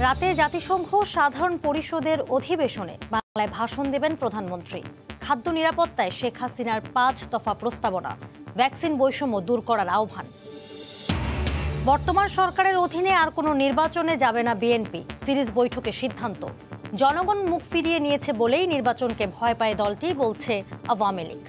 রাতে জাতিসংঘ সাধারণ পরিষদের অধিবেশনে বাংলায় ভাষণ দেবেন প্রধানমন্ত্রী। খাদ্য নিরাপত্তায় শেখ হাসিনার ৫ দফা প্রস্তাবনা, ভ্যাকসিন বৈষম্য দূর করার আহ্বান। বর্তমান সরকারের অধীনে আর কোনো নির্বাচনে যাবে না বিএনপি, সিরিজ বৈঠকে সিদ্ধান্ত। জনগণ মুখ ফিরিয়ে নিয়েছে বলেই নির্বাচনকে ভয় পায় দলটি, বলছে আওয়ামী লীগ।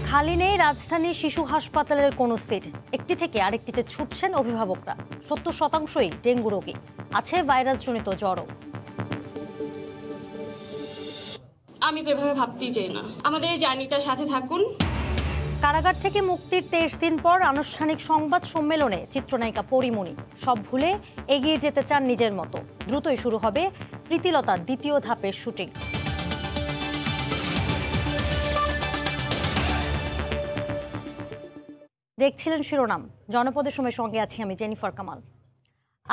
খালি নেই রাজধানীর শিশু হাসপাতালের কোনো সিট, একটি থেকে আরেকটিতে ছুটছেন অভিভাবকরা। ৭০%ই ডেঙ্গু রোগী, আছে ভাইরাসজনিত জ্বরও। আমি তো এভাবে ভাবতেই চাই না। আমাদের এই জার্নিটার সাথে থাকুন। কারাগার থেকে মুক্তির ২৩ দিন পর আনুষ্ঠানিক সংবাদ সম্মেলনে চিত্রনায়িকা পরিমণি সব ভুলে এগিয়ে যেতে চান নিজের মতো। দ্রুতই শুরু হবে প্রীতিলতার দ্বিতীয় ধাপের শুটিং। দেখছিলেন শিরোনাম, জনপদের সময় সঙ্গে আছি আমি জেনিফার কামাল।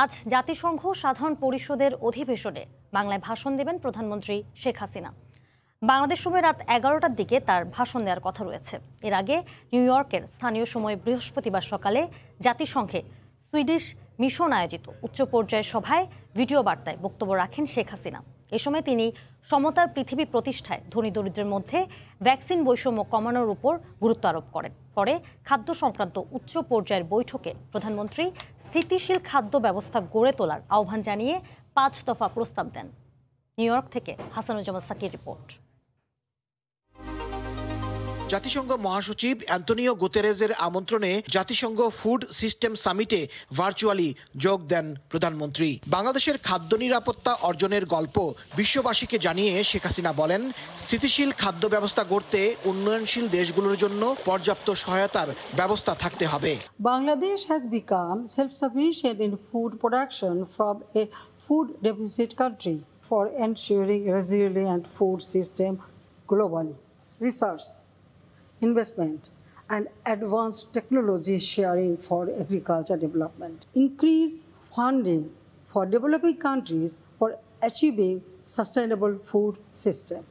আজ জাতিসংঘ সাধারণ পরিষদের অধিবেশনে বাংলায় ভাষণ দেবেন প্রধানমন্ত্রী শেখ হাসিনা। বাংলাদেশ সময় রাত ১১টার দিকে তার ভাষণ দেওয়ার কথা রয়েছে। এর আগে নিউ ইয়র্কের স্থানীয় সময় বৃহস্পতিবার সকালে জাতিসংঘে সুইডিশ মিশন আয়োজিত উচ্চ পর্যায়ের সভায় ভিডিও বার্তায় বক্তব্য রাখেন শেখ হাসিনা। এ সময় তিনি সমতার পৃথিবী প্রতিষ্ঠায় ধনী দরিদ্রের মধ্যে ভ্যাকসিন বৈষম্য কমানোর উপর গুরুত্ব আরোপ করেন। পরে খাদ্য সংক্রান্ত উচ্চ পর্যায়ের বৈঠকে প্রধানমন্ত্রী স্থিতিশীল খাদ্য ব্যবস্থা গড়ে তোলার আহ্বান জানিয়ে ৫ দফা প্রস্তাব দেন। নিউ ইয়র্ক থেকে হাসানুজ্জামান সাকির রিপোর্ট। জাতিসংঘ মহাসচিব অ্যান্তোনিও গুতেরেজের আমন্ত্রণে জাতিসংঘ ফুড সিস্টেম সামিটে ভার্চুয়ালি যোগ দেন প্রধানমন্ত্রী। বাংলাদেশের খাদ্য নিরাপত্তা অর্জনের গল্প বিশ্ববাসীকে জানিয়ে শেখ হাসিনা বলেন, স্থিতিশীল খাদ্য ব্যবস্থা গড়তে উন্নয়নশীল দেশগুলোর জন্য পর্যাপ্ত সহায়তার ব্যবস্থা থাকতে হবে। Bangladesh has become self-sufficient in food production from a food deficit country for ensuring resilient food system globally. Research, investment and advanced technology sharing for agriculture development. Increase funding for developing countries for achieving sustainable food system.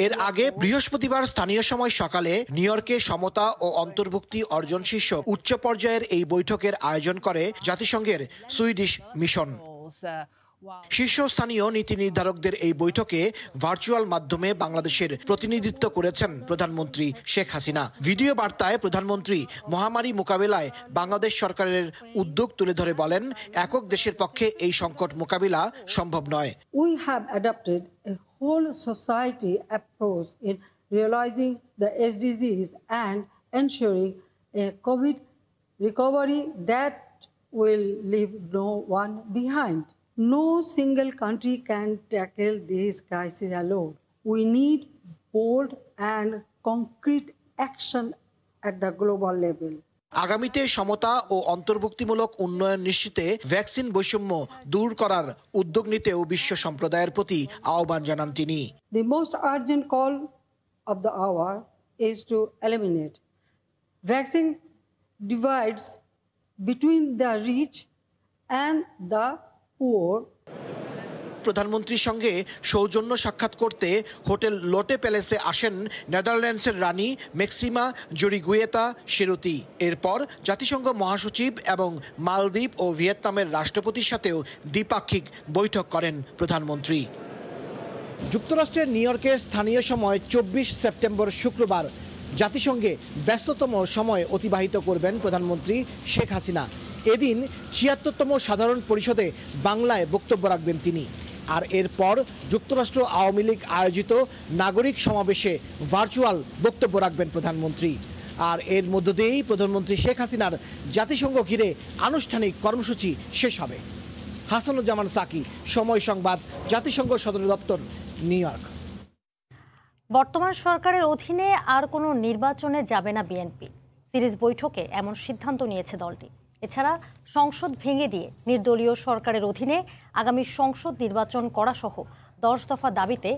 এর আগে বৃহস্পতিবার স্থানীয় সময় সকালে new ইয়র্কে সমতা ও অন্তর্ভুক্তি অর্জন শীর্ষক উচ্চ পর্যায়ের এই বৈঠকের আয়োজন করে জাতিসংঘের সুইডিশ মিশন। শীর্ষস্থানীয় নীতি নির্ধারকদের এই বৈঠকে ভার্চুয়াল মাধ্যমে বাংলাদেশের প্রতিনিধিত্ব করেছেন প্রধানমন্ত্রী শেখ হাসিনা। ভিডিও বার্তায় প্রধানমন্ত্রী মহামারী মোকাবিলায় বাংলাদেশ সরকারের উদ্যোগ তুলে ধরে বলেন, একক দেশের পক্ষে এই সংকট মোকাবিলা সম্ভব নয়। We have adopted a whole society approach in realizing the SDGs and ensuring a COVID recovery that will leave no one behind. No single country can tackle this crisis alone. We need bold and concrete action at the global level. আগামীতে সমতা ও অন্তর্ভুক্তিমূলক উন্নয়ন নিশ্চিতে vaccine বৈষম্য দূর করার উদ্যোগ নিতেও বিশ্ব সম্প্রদায়ের প্রতি আহ্বান জানান তিনি। The most urgent call of the hour is to eliminate vaccine divides between the rich and the poor. প্রধানমন্ত্রীর সঙ্গে সৌজন্য সাক্ষাৎ করতে হোটেল লোটে প্যালেসে আসেন নেদারল্যান্ডসের রানী ম্যাক্সিমা জুরিগুয়েতা শিরুতি। এরপর জাতিসংঘ মহাসচিব এবং মালদ্বীপ ও ভিয়েতনামের রাষ্ট্রপতির সাথেও দ্বিপাক্ষিক বৈঠক করেন প্রধানমন্ত্রী। যুক্তরাষ্ট্রের নিউ ইয়র্কের স্থানীয় সময় ২৪ সেপ্টেম্বর শুক্রবার জাতিসংঘে ব্যস্ততম সময় অতিবাহিত করবেন প্রধানমন্ত্রী শেখ হাসিনা। এদিন ৭৬তম সাধারণ পরিষদে বাংলায় বক্তব্য রাখবেন তিনি। আর এরপর যুক্তরাষ্ট্র আওয়ামী লীগ আয়োজিত নাগরিক সমাবেশে ভার্চুয়াল বক্তব্য রাখবেন প্রধানমন্ত্রী। আর এর মধ্য দিয়েই প্রধানমন্ত্রী শেখ হাসিনার জাতিসংঘ ঘিরে আনুষ্ঠানিক কর্মসূচি শেষ হবে। হাসানুজ্জামান সাকি, সময় সংবাদ, জাতিসংঘ সদর দপ্তর, নিউ ইয়র্ক। বর্তমান সরকারের অধীনে আর কোনো নির্বাচনে যাবে না বিএনপি, সিরিজ বৈঠকে এমন সিদ্ধান্ত নিয়েছে দলটি। এছাড়া সংসদ ভেঙে দিয়ে নির্দলীয় সরকারের অধীনে আগামী সংসদ নির্বাচন করা সহ ১০ দফা দাবিতে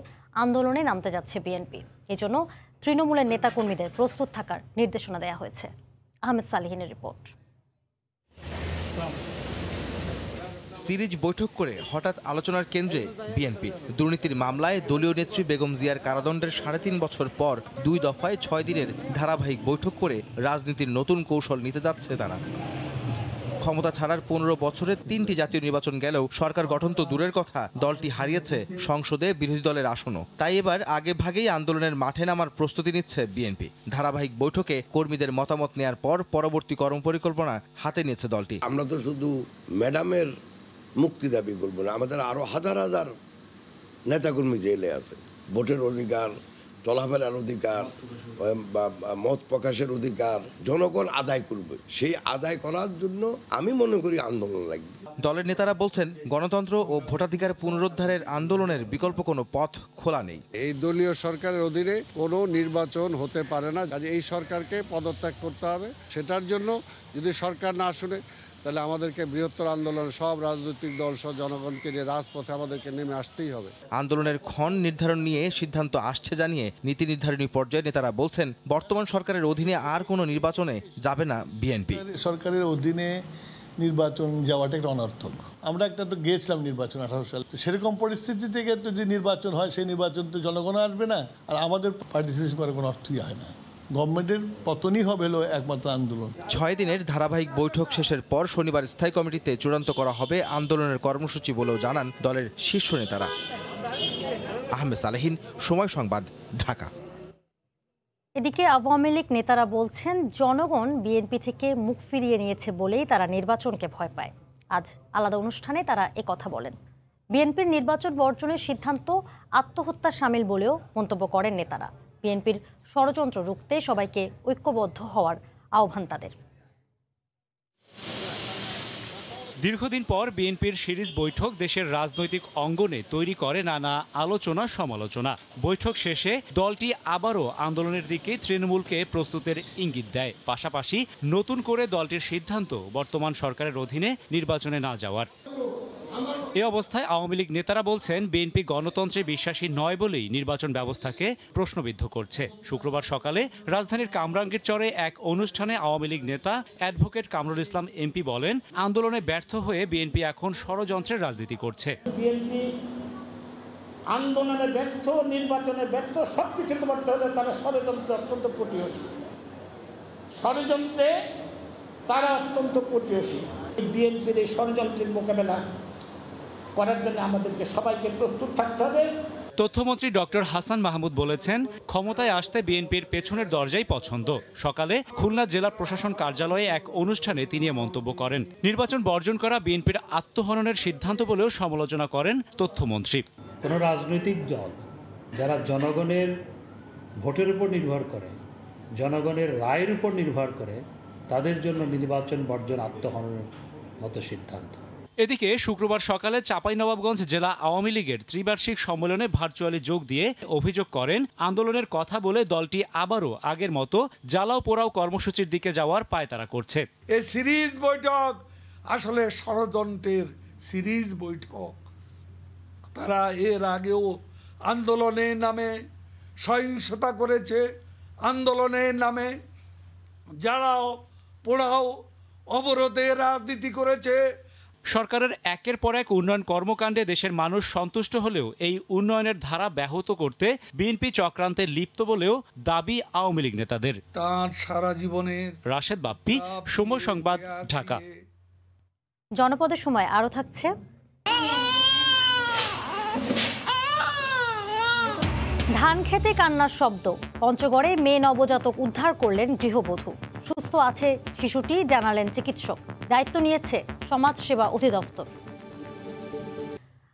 আন্দোলনে নামতে যাচ্ছে বিএনপি। এজন্য তৃণমূলের নেতাকর্মীদের প্রস্তুত থাকার নির্দেশনা দেওয়া হয়েছে। আহমেদ সালিহিনের রিপোর্ট। সিরিজ বৈঠক করে হঠাৎ আলোচনার কেন্দ্রে বিএনপি। দুর্নীতির মামলায় দলীয় নেত্রী বেগম জিয়ার কারাদণ্ডের ৩.৫ বছর পর ২ দফায় ৬ দিনের ধারাবাহিক বৈঠক করে রাজনীতির নতুন কৌশল নিতে যাচ্ছে তারা। ক্ষমতা ছাড়ার 15 বছরে 3টি জাতীয় নির্বাচন গেলেও সরকার গঠন তো দূরের কথা, দলটি হারিয়েছে সংসদে বিরোধী দলের আসনও। তাই এবার আগে ভাগেই আন্দোলনের মাঠে নামার প্রস্তুতি নিচ্ছে বিএনপি। ধারাবাহিক বৈঠকে কর্মীদের মতামত নেয়ার পর পরবর্তী কর্মপরিকল্পনা হাতে নিয়েছে দলটি। আমরা তো শুধু ম্যাডামের মুক্তি দাবি করবো না, আমাদের আরো হাজার হাজার নেতাকর্মী জেলে আছে। ভোটের অধিকার, চলাফেরার অধিকার বা মত প্রকাশের অধিকার জনগণ আদায় করবে। সেই আদায় করার জন্য আমি মনে করি আন্দোলন লাগবে। দলের নেতারা বলছেন, গণতন্ত্র ও ভোটাধিকার পুনরুদ্ধারের আন্দোলনের বিকল্প কোনো পথ খোলা নেই। এই দলীয় সরকারের অধীনে কোনো নির্বাচন হতে পারে না। এই সরকারকে পদত্যাগ করতে হবে। সেটার জন্য যদি সরকার না শুনে, তাহলে আমাদেরকে বৃহত্তর আন্দোলন, সব রাজনৈতিক দল সহ জনগণকে নিয়ে রাজপথে আমাদেরকে নেমে আসতেই হবে। আন্দোলনের ক্ষণ নির্ধারণ নিয়ে সিদ্ধান্ত আসছে জানিয়ে নীতি নির্ধারণী পর্যায়ে নেতারা বলছেন, বর্তমান সরকারের অধীনে আর কোনো নির্বাচনে যাবে না বিএনপি। সরকারের অধীনে নির্বাচন যাওয়াটা একটা অনর্থক। আমরা একটা তো গিয়েছিলাম নির্বাচন 18 সাল, তো সেরকম পরিস্থিতি থেকে তো যদি নির্বাচন হয়, সেই নির্বাচন তো জনগণ আসবে না, আর আমাদের পার্টিসিপেশন করার কোনো অর্থই হয় না। গভর্নমেন্টের পতনই হবে হলো একমাত্র আন্দোলন। 6 দিনের ধারাবাহিক বৈঠক শেষের পর শনিবার স্থায়ী কমিটিতে চূড়ান্ত করা হবে আন্দোলনের কর্মসূচি বলেও জানান দলের শীর্ষ নেতারা। আহমেদ সালেহীন, সময় সংবাদ, ঢাকা। এদিকে আওয়ামী লীগ নেতারা বলছেন, জনগণ বিএনপি থেকে মুখ ফিরিয়ে নিয়েছে বলেই তারা নির্বাচনকে ভয় পায়। আজ আলাদা অনুষ্ঠানে তারা কথা বলেন। বিএনপির নির্বাচন বর্জনের সিদ্ধান্ত আত্মহত্যা শামিল বলেও মন্তব্য করেন নেতারা। বিএনপির ষড়যন্ত্র রুখতে সবাইকে ঐক্যবদ্ধ হওয়ার আহ্বান তাদের। দীর্ঘদিন পর বিএনপির সিরিজ বৈঠক দেশের রাজনৈতিক অঙ্গনে তৈরি করে নানা আলোচনা সমালোচনা। বৈঠক শেষে দলটি আবারও আন্দোলনের দিকে তৃণমূলকে প্রস্তুতের ইঙ্গিত দেয়। পাশাপাশি নতুন করে দলটির সিদ্ধান্ত বর্তমান সরকারের অধীনে নির্বাচনে না যাওয়ার। এ অবস্থায় আওয়ামী লীগ নেতারা বলছেন, বিএনপি গণতন্ত্রে বিশ্বাসী নয় বলেই নির্বাচন ব্যবস্থাকে প্রশ্নবিদ্ধ করছে। শুক্রবার সকালে রাজধানীর কামরাঙ্গীরচরে এক অনুষ্ঠানে আওয়ামী লীগ নেতা অ্যাডভোকেট কামরুল ইসলাম এমপি বলেন, আন্দোলনে ব্যর্থ হয়ে বিএনপি এখন ষড়যন্ত্রের রাজনীতি করছে। বিএনপি আন্দোলনে ব্যর্থ, নির্বাচনে ব্যর্থ, সবকিছুতে ব্যর্থ হলে তারা ষড়যন্ত্রে অত্যন্ত পটুয়সী। ষড়যন্ত্রে তারা অত্যন্ত পটুয়সী। বিএনপির এই ষড়যন্ত্রের মোকাবেলা করার জন্য আমাদেরকে সবাইকে প্রস্তুত থাকতে হবে। তথ্যমন্ত্রী ডক্টর হাসান মাহমুদ বলেছেন, ক্ষমতায় আসতে বিএনপির পেছনের দরজাই পছন্দ। সকালে খুলনা জেলা প্রশাসন কার্যালয়ে এক অনুষ্ঠানে তিনি মন্তব্য করেন। নির্বাচন বর্জন করা বিএনপির আত্মহননের সিদ্ধান্ত বলেও সমালোচনা করেন তথ্যমন্ত্রী। কোনো রাজনৈতিক দল যারা জনগণের ভোটের উপর নির্ভর করে, জনগণের রায়ের উপর নির্ভর করে, তাদের জন্য নির্বাচন বর্জন আত্মহননের মতো সিদ্ধান্ত। এদিকে শুক্রবার সকালে চাঁপাইনবাবগঞ্জ জেলা আওয়ামী লীগের ত্রিবার্ষিক সম্মেলনে ভার্চুয়ালি যোগ দিয়ে অভিযোগ করেন, আন্দোলনের কথা বলে দলটি আবারও আগের মতো জ্বালাও পোড়াও কর্মসূচির দিকে যাওয়ার পায়তারা করছে। এই সিরিজ বৈঠক আসলে ষড়যন্ত্রের সিরিজ বৈঠক। তারা এর আগেও আন্দোলনের নামে সহিংসতা করেছে, আন্দোলনের নামে জ্বালাও পোড়াও অবরোধের রাজনীতি করেছে। সরকারের একের পর এক উন্নয়ন কর্মকাণ্ডে দেশের মানুষ সন্তুষ্ট হলেও এই উন্নয়নের ধারা ব্যাহত করতে বিএনপি চক্রান্তে লিপ্ত বলেও দাবি আওয়ামী লীগ নেতাদের। তার সারা জীবনের। রাশেদ বাপ্পি, সময় সংবাদ, ঢাকা। জনপদের সময় আরও থাকছে, ধান খেতে কান্নার শব্দ। পঞ্চগড়ে মেয়ে নবজাতক উদ্ধার করলেন গৃহবধূ। সুস্থ আছে শিশুটি, জানালেন চিকিৎসক। দায়িত্ব নিয়েছে সমাজসেবা অধিদপ্তর।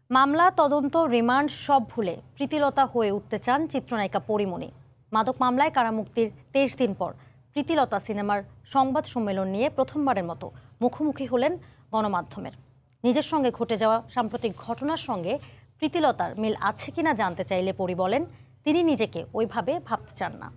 মামলা, তদন্ত, রিমান্ড সব ভুলে প্রীতিলতা হয়ে উঠতে চান চিত্রনায়িকা পরিমণি। মাদক মামলায় কারামুক্তির 23 দিন পর প্রীতিলতা সিনেমার সংবাদ সম্মেলন নিয়ে প্রথমবারের মতো মুখোমুখি হলেন গণমাধ্যমের। নিজের সঙ্গে ঘটে যাওয়া সাম্প্রতিক ঘটনার সঙ্গে প্রীতিলতার মিল আছে কিনা জানতে চাইলে পরি বলেন, তিনি নিজেকে ওইভাবে ভাবতে চান না।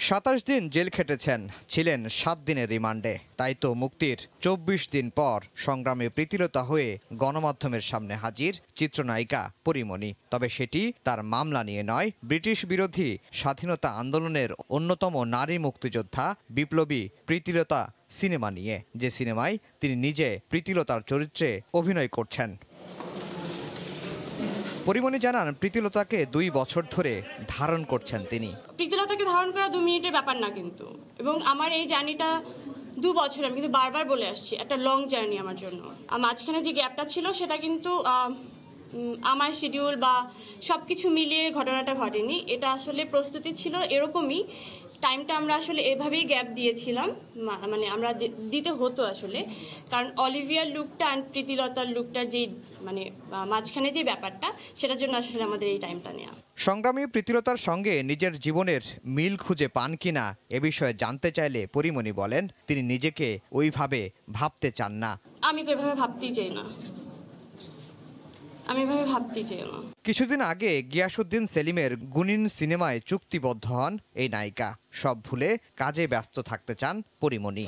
27 দিন জেল খেটেছেন, ছিলেন 7 দিনের রিমান্ডে। তাই তো মুক্তির 24 দিন পর সংগ্রামে প্রীতিলতা হয়ে গণমাধ্যমের সামনে হাজির চিত্রনায়িকা পরিমণি। তবে সেটি তার মামলা নিয়ে নয়, ব্রিটিশ বিরোধী স্বাধীনতা আন্দোলনের অন্যতম নারী মুক্তিযোদ্ধা বিপ্লবী প্রীতিলতা সিনেমা নিয়ে, যে সিনেমায় তিনি নিজে প্রীতিলতার চরিত্রে অভিনয় করছেন। পরিমণি জানান প্রীতিলতাকে 2 বছর ধরে ধারণ করছেন তিনি। প্রীতিলতাকে ধারণ করা 2 মিনিটের ব্যাপার না কিন্তু, এবং আমার এই জার্নিটা 2 বছর, আমি কিন্তু বারবার বলে আসছি একটা লং জার্নি আমার জন্য। মাঝখানে যে গ্যাপটা ছিল সেটা কিন্তু আমার শিডিউল বা সব কিছু মিলিয়ে ঘটনাটা ঘটেনি, এটা আসলে প্রস্তুতি ছিল এরকমই। টাইমটা আমরা আসলে এভাবেই গ্যাপ দিয়েছিলাম, মানে আমরা দিতে হতো আসলে, কারণ অলিভিয়ার লুকটা অ্যান্ড প্রীতিলতার লুকটার যে মানে মাঝখানে যে ব্যাপারটা, সেটার জন্য আসলে আমাদের এই টাইমটা নেওয়া। সংগ্রামী প্রীতিলতার সঙ্গে নিজের জীবনের মিল খুঁজে পান কিনা এ বিষয়ে জানতে চাইলে পরিমণি বলেন তিনি নিজেকে ওইভাবে ভাবতে চান না। আমি তো এভাবে ভাবতেই চাই না, আমি এভাবে ভাবতেই চাই না। কিছুদিন আগে গিয়াসউদ্দিন সেলিমের গুনিন সিনেমায় চুক্তিবদ্ধ হন এই নায়িকা। সব ভুলে কাজে ব্যস্ত থাকতে চান পরিমণি।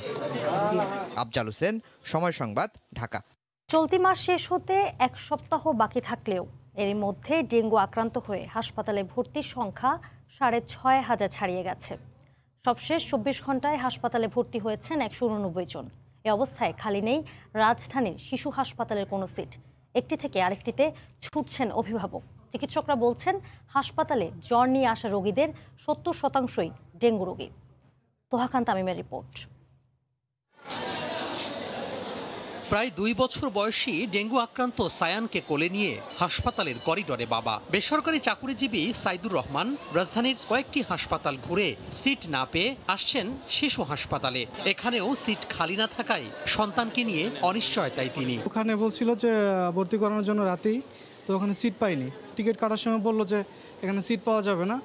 আফজাল হোসেন, সময় সংবাদ, ঢাকা। চলতি মাস শেষ হতে 1 সপ্তাহ বাকি থাকলেও এর মধ্যে ডেঙ্গু আক্রান্ত হয়ে হাসপাতালে ভর্তির সংখ্যা 6,500 ছাড়িয়ে গেছে। সবশেষ 24 ঘন্টায় হাসপাতালে ভর্তি হয়েছেন 189 জন। এ অবস্থায় খালি নেই রাজধানীর শিশু হাসপাতালের কোনো সিট। একটি থেকে আরেকটিতে ছুটছেন অভিভাবক। চিকিৎসকরা বলছেন হাসপাতালে জ্বর নিয়ে আসা রোগীদের 70% ডেঙ্গু রোগী। তোহা খান তামিমের রিপোর্ট। প্রায় 2 বছর বয়সী ডেঙ্গু আক্রান্ত সায়ানকে কোলে নিয়ে হাসপাতালের করিডোরে বাবা। বেসরকারি চাকুরিজীবী সাইদুর রহমান রাজধানীর কয়েকটি হাসপাতাল ঘুরে সিট না পেয়ে আসছেন শিশু হাসপাতালে। এখানেও সিট খালি না থাকায় সন্তানকে নিয়ে অনিশ্চয়তায় তিনি। ওখানে বলছিল যে ভর্তি করানোর জন্য রাতেই, তো ওখানে সিট পাইনি। টিকিট কাটার সময় বললো যে এখানে সিট পাওয়া যাবে না,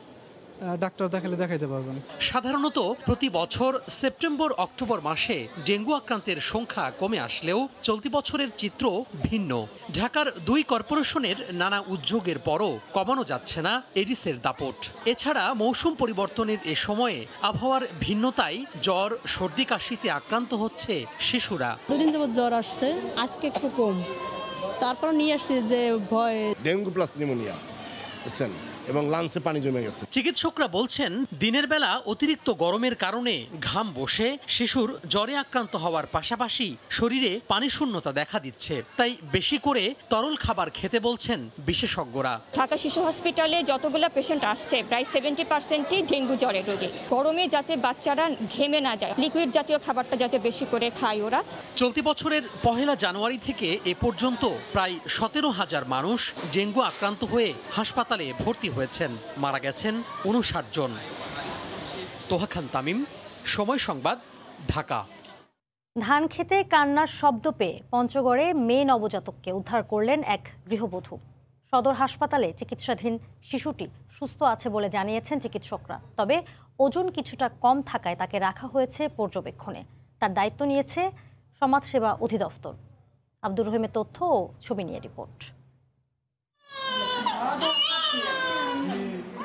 ডাক্তার দেখালে দেখাইতে পারবেন। সাধারণত প্রতি বছর সেপ্টেম্বর অক্টোবর মাসে ডেঙ্গু আক্রান্তের সংখ্যা কমে আসলেও চলতি বছরের চিত্র ভিন্ন। ঢাকার 2 কর্পোরেশনের নানা উদ্যোগের পরও কমানো যাচ্ছে না এডিসের দাপট। এছাড়া মৌসুম পরিবর্তনের এ সময়ে আবহাওয়ার ভিন্নতায় জ্বর, সর্দি, কাশিতে আক্রান্ত হচ্ছে শিশুরা। 2 দিন যাবত জ্বর আসছে, আজকে একটু কম, তারপর নিয়ে আসছে যে ভয় ডেঙ্গু প্লাস নিউমোনিয়া বুঝছেন, এবং লাংসে পানি জমে গেছে। চিকিৎসকরা বলছেন দিনের বেলা অতিরিক্ত গরমের কারণে ঘাম বসে শিশুর জ্বরে আক্রান্ত হওয়ার পাশাপাশি শরীরে পানি শূন্যতা দেখা দিচ্ছে। তাই বেশি করে তরল খাবার খেতে বলছেন বিশেষজ্ঞরা। ঢাকা শিশু হসপিটালে যতগুলো পেশেন্ট আসছে প্রায় 70%ই ডেঙ্গু জ্বরের রোগী। গরমে যাতে বাচ্চারা ঘেমে না যায়, লিকুইড জাতীয় খাবারটা যাতে বেশি করে খায় ওরা। চলতি বছরের 1 জানুয়ারি থেকে এ পর্যন্ত প্রায় 17,000 মানুষ ডেঙ্গু আক্রান্ত হয়ে হাসপাতালে ভর্তি হয়েছেন, মারা গেছেন 59 জন। তোহা খান তামিম, সময় সংবাদ, ঢাকা। ধান খেতে কান্নার শব্দ পেয়ে পঞ্চগড়ে মেয়ে নবজাতককে উদ্ধার করলেন এক গৃহবধূ। সদর হাসপাতালে চিকিৎসাধীন শিশুটি সুস্থ আছে বলে জানিয়েছেন চিকিৎসকরা। তবে ওজন কিছুটা কম থাকায় তাকে রাখা হয়েছে পর্যবেক্ষণে। তার দায়িত্ব নিয়েছে সমাজসেবা অধিদপ্তর। আব্দুর রহিমের তথ্য ও ছবি নিয়ে রিপোর্ট।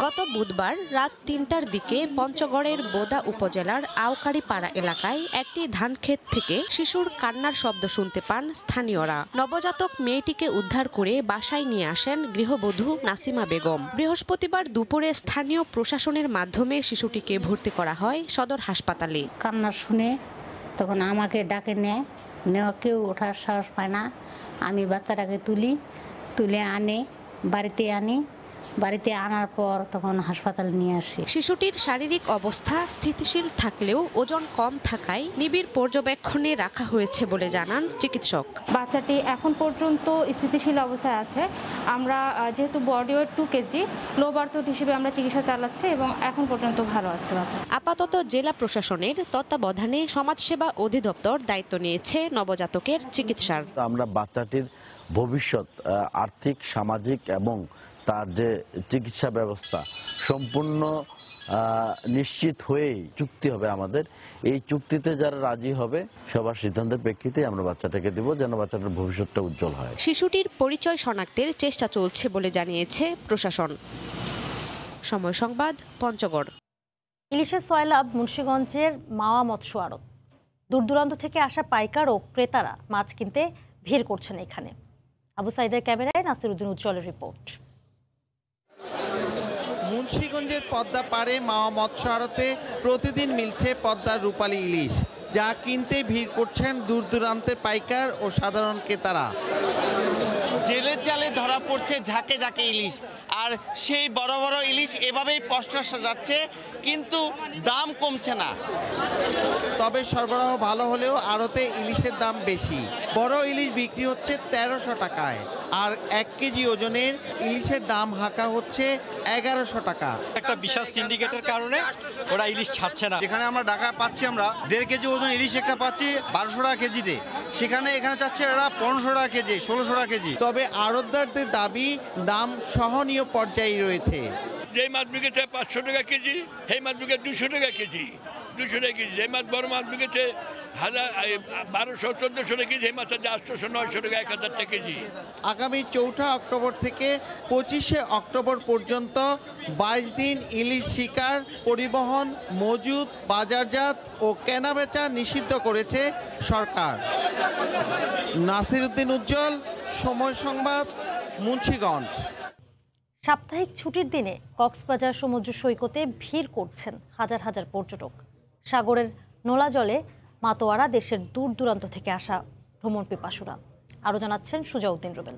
গত বুধবার রাত 3টার দিকে পঞ্চগড়ের বোদা উপজেলার আওকারিপাড়া এলাকায় একটি ধানক্ষেত থেকে শিশুর কান্নার শব্দ শুনতে পান স্থানীয়রা। নবজাতক মেয়েটিকে উদ্ধার করে বাসায় নিয়ে আসেন গৃহবধূ নাসিমা বেগম। বৃহস্পতিবার দুপুরে স্থানীয় প্রশাসনের মাধ্যমে শিশুটিকে ভর্তি করা হয় সদর হাসপাতালে। কান্না শুনে তখন আমাকে ডাকে নেওয়া কেউ ওঠার সাহস পায় না। আমি বাচ্চাটাকে তুলে বাড়িতে আনার পর তখন হাসপাতালে নিয়ে আসি। শিশুটির শারীরিক অবস্থা স্থিতিশীল থাকলেও ওজন কম থাকায় নিবিড় পর্যবেক্ষণে রাখা হয়েছে বলে জানান চিকিৎসক। বাচ্চাটি এখন পর্যন্ত স্থিতিশীল অবস্থায় আছে। আমরা যেহেতু body weight 2 KG, low birth হিসেবে আমরা চিকিৎসা চালাচ্ছি এবং এখন পর্যন্ত ভালো আছে বাচ্চা। আপাতত জেলা প্রশাসনের তত্ত্বাবধানে সমাজসেবা অধিদপ্তর দায়িত্ব নিয়েছে নবজাতকের চিকিৎসার। আমরা বাচ্চাটির ভবিষ্যৎ আর্থিক, সামাজিক এবং তার যে চিকিৎসা ব্যবস্থা সম্পূর্ণ নিশ্চিত হয়েই চুক্তি হবে আমাদের। এই চুক্তিতে যারা রাজি হবে সবার সিদ্ধান্তের প্রেক্ষিতে আমরা বাচ্চাটাকে দেব, যেন বাচ্চাটার ভবিষ্যৎটা উজ্জ্বল হয়। শিশুটির পরিচয় শনাক্তের চেষ্টা চলছে বলে জানিয়েছে প্রশাসন। সময় সংবাদ, পঞ্চগড়। ইলিশের সয়লাভ মুন্সিগঞ্জের মাওয়া মৎস্য আড়ত। দূর দূরান্ত থেকে আসা পাইকার ও ক্রেতারা মাছ কিনতে ভিড় করছেন এখানে। আবু সাইদের ক্যামেরায় নাসিরউদ্দিন উজ্জ্বলের রিপোর্ট। মুন্সিগঞ্জের পদ্মা পাড়ে মাওয়া মৎস্য আড়তে প্রতিদিন মিলছে পদ্মার রূপালী ইলিশ, যা কিনতে ভিড় করছেন দূর দূরান্তের পাইকার ও সাধারণ ক্রেতারা। জেলের জালে ধরা পড়ছে ঝাঁকে ঝাঁকে ইলিশ, আর সেই বড় বড় ইলিশ এভাবেই পসরা সাজাচ্ছে, কিন্তু দাম কমছে না। তবে সরবরাহ ভালো হলেও আড়তে ইলিশের দাম বেশি। বড় ইলিশ বিক্রি হচ্ছে 1300 টাকায়, আর 1 কেজি ওজনের ইলিশের দাম হাঁকা হচ্ছে 1100 টাকা। একটা বিশাল সিন্ডিকেটের কারণে ওরা ইলিশ ছাড়ছে না। যেখানে আমরা ঢাকা পাচ্ছি আমরা 1.5 কেজি ওজন ইলিশ একটা পাচ্ছি 1200 টাকা কেজিতে, সেখানে এখানে চাচ্ছে এরা 1500 টাকা কেজি, 1600 টাকা কেজি। তবে আড়তদারদের দাবি দাম সহনীয় পর্যায়ে রয়েছে। যে মাছ বিকেছে 500 টাকা কেজি, সেই মাছ বিকে 200 টাকা কেজি, 200 টাকা কেজি। যে মাছ বড় মাছ বিকেছে 1200-1400 টাকা কেজি, সেই মাছ আছে 800-900 টাকা, 1000 টাকা কেজি। আগামী 4 অক্টোবর থেকে 25 অক্টোবর পর্যন্ত 22 দিন ইলিশ শিকার, পরিবহন, মজুদ, বাজারজাত ও কেনাবেচা নিষিদ্ধ করেছে সরকার। নাসির উদ্দিন উজ্জ্বল, সময় সংবাদ, মুন্সিগঞ্জ। সাপ্তাহিক ছুটির দিনে কক্সবাজার সমুদ্র সৈকতে ভিড় করছেন হাজার হাজার পর্যটক। সাগরের নোলা জলে মাতোয়ারা দেশের দূর দূরান্ত থেকে আসা ভ্রমণ পিপাসুরা। আরও জানাচ্ছেন সুজাউদ্দিন রুবেল।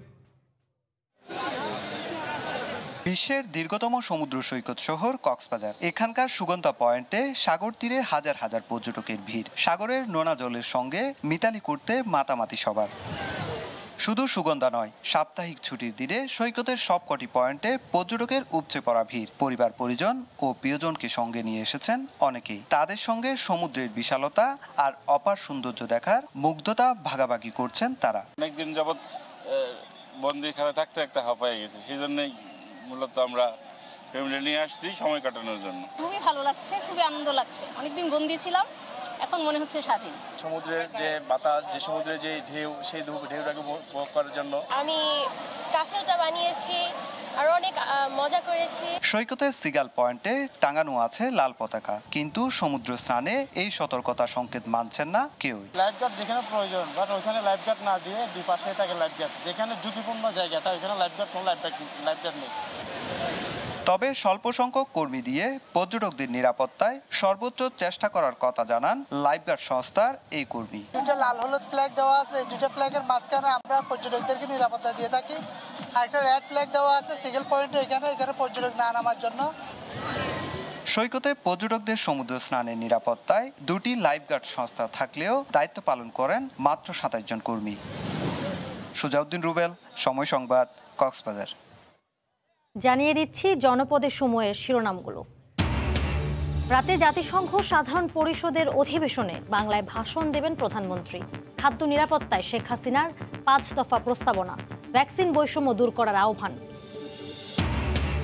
বিশ্বের দীর্ঘতম সমুদ্র সৈকত শহর কক্সবাজার। এখানকার সুগন্ধা পয়েন্টে সাগর তীরে হাজার হাজার পর্যটকের ভিড়। সাগরের নোনা জলের সঙ্গে মিতালি করতে মাতামাতি সবার। শুধু সুগন্ধা নয়, সাপ্তাহিক ছুটির দিনে সৈকতের সবকটি পয়েন্টে পর্যটকের উপচে পড়া ভিড়। পরিবার পরিজন ও প্রিয়জনকে সঙ্গে নিয়ে এসেছেন অনেকেই। তাদের সঙ্গে সমুদ্রের বিশালতা আর অপার সৌন্দর্য দেখার মুগ্ধতা ভাগাভাগি করছেন তারা। অনেকদিন যাবৎ বন্দি খেলা থাকতে একটা হাঁপায়ে গেছে, সেই জন্যই মূলত আমরা ফ্যামিলি নিয়ে আসছি সময় কাটানোর জন্য। খুবই ভালো লাগছে, খুবই আনন্দ লাগছে। অনেকদিন বন্দি ছিলাম, এখন মনে হচ্ছে স্বাধীন। সমুদ্রের যে বাতাস, যে সমুদ্রের যে ঢেউ, সেই ঢেউটাকে উপভোগ করার জন্য আমি কাসেলটা বানিয়েছি আর অনেক মজা করেছি। সৈকতের সিগাল পয়েন্টে টাঙানো আছে লাল পতাকা, কিন্তু সমুদ্র স্নানে এই সতর্কতা সংকেত মানছেন না কেউই। লাইফগার্ড যেখানে প্রয়োজন, বাট ওইখানে লাইফগার্ড না দিয়ে দুই পাশে থাকে লাইফগার্ড। যেখানে ঝুঁকিপূর্ণ জায়গাটা ওইখানে লাইফগার্ড কোনো লাইফগার্ড নেই। তবে স্বল্প সংখ্যক কর্মী দিয়ে পর্যটকদের নিরাপত্তায় সর্বোচ্চ চেষ্টা করার কথা জানান লাইফগার্ড সংস্থার এই কর্মী। দুটো লাল হলুদ ফ্ল্যাগ দেওয়া আছে, দুটো ফ্ল্যাগের মাঝখানে আমরা পর্যটকদেরকে নিরাপত্তা দিয়ে থাকি। আর একটা রেড ফ্ল্যাগ দেওয়া আছে সিঙ্গেল পয়েন্ট, এখানে পর্যটক না নামার জন্য। সৈকতে পর্যটকদের সমুদ্র স্নানের নিরাপত্তায় 2টি লাইফগার্ড সংস্থা থাকলেও দায়িত্ব পালন করেন মাত্র 27 জন কর্মী। সুজাউদ্দিন রুবেল, সময় সংবাদ, কক্সবাজার। জানিয়ে দিচ্ছি জনপদের সময়ের শিরোনামগুলো। রাতে জাতিসংঘ সাধারণ পরিষদের অধিবেশনে বাংলায় ভাষণ দেবেন প্রধানমন্ত্রী। খাদ্য নিরাপত্তায় শেখ হাসিনার 5 দফা প্রস্তাবনা, ভ্যাকসিন বৈষম্য দূর করার আহ্বান।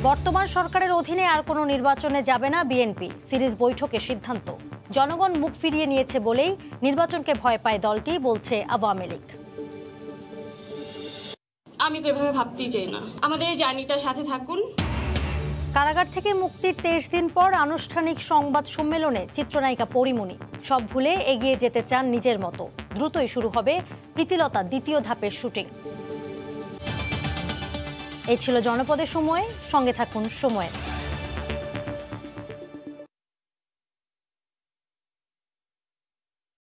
বর্তমান সরকারের অধীনে আর কোনো নির্বাচনে যাবে না বিএনপি, সিরিজ বৈঠকে সিদ্ধান্ত। জনগণ মুখ ফিরিয়ে নিয়েছে বলেই নির্বাচনকে ভয় পায় দলটি, বলছে আওয়ামী লীগ। আমি তো এভাবে ভাবতেই চাই না। আমাদের এই জার্নিটার সাথে থাকুন। কারাগার থেকে মুক্তির 23 দিন পর আনুষ্ঠানিক সংবাদ সম্মেলনে চিত্রনায়িকা পরিমণি সব ভুলে এগিয়ে যেতে চান নিজের মতো। দ্রুতই শুরু হবে প্রীতিলতা দ্বিতীয় ধাপের শুটিং। এই ছিল জনপদের সময়, সঙ্গে থাকুন সময়ে।